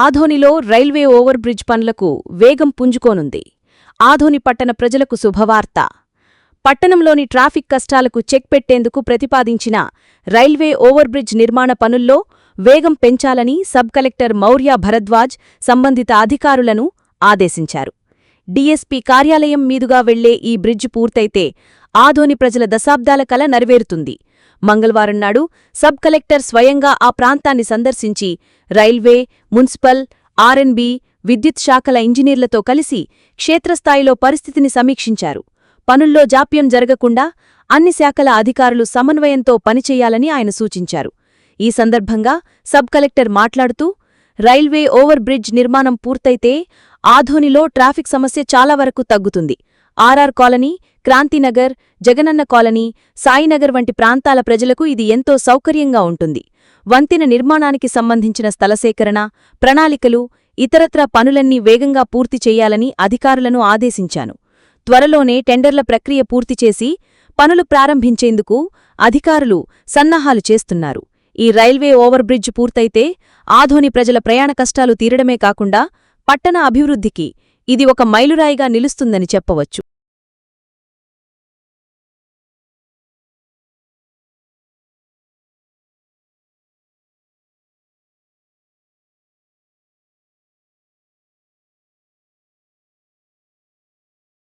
ఆదోనిలో railway over bridge పనులకు వేగం పుంజుకోనుంది. ఆదోని పట్టణ ప్రజలకు శుభవార్త. పట్టణంలోని ట్రాఫిక్ కష్టాలకు చెక్ పెట్టేందుకు ప్రతిపాదించిన రైల్వే ఓవర్ బ్రిడ్జ్ నిర్మాణ పనుల్లో వేగం పెంచాలని సబ్ కలెక్టర్ మౌర్య భరద్వాజ్ సంబంధిత అధికారులను ఆదేశించారు. డీఎస్పీ కార్యాలయం మీదుగా వెళ్లే ఈ బ్రిడ్జ్ పూర్తయితే ఆదోని ప్రజల దశాబ్దాల కల నెరవేరుతుంది. మంగళవారం నాడు సబ్ కలెక్టర్ స్వయంగా ఆ ప్రాంతాన్ని సందర్శించి రైల్వే, మున్సిపల్, ఆర్ఎన్బి, విద్యుత్ శాఖల ఇంజనీర్లతో కలిసి క్షేత్రస్థాయిలో పరిస్థితిని సమీక్షించారు. పనుల్లో జాప్యం జరగకుండా అన్ని శాఖల అధికారులు సమన్వయంతో పనిచేయాలని ఆయన సూచించారు. ఈ సందర్భంగా సబ్ కలెక్టర్ మాట్లాడుతూ, రైల్వే ఓవర్ బ్రిడ్జ్ నిర్మాణం పూర్తయితే ఆదోనిలో ట్రాఫిక్ సమస్య చాలా వరకు తగ్గుతుంది. RR colony, Krantinagar, Jagananna colony, Sainagar వంటి ప్రాంతాల ప్రజలకు ఇది ఎంతో సౌకర్యంగా ఉంటుంది. వంతెన నిర్మాణానికి సంబంధించిన స్థలసేకరణ, ప్రణాళికలు, ఇతరత్రా పనులన్నీ వేగంగా పూర్తి చేయాలని అధికారులను ఆదేశించాను. త్వరలోనే టెండర్ల ప్రక్రియ పూర్తిచేసి పనులు ప్రారంభించేందుకు అధికారులు సన్నాహాలు చేస్తున్నారు. ఈ రైల్వే ఓవర్ బ్రిడ్జ్ పూర్తయితే ఆదోని ప్రజల ప్రయాణ కష్టాలు తీరడమే కాకుండా పట్టణ అభివృద్ధికి ఇది ఒక మైలురాయిగా నిలుస్తుందని చెప్పవచ్చు.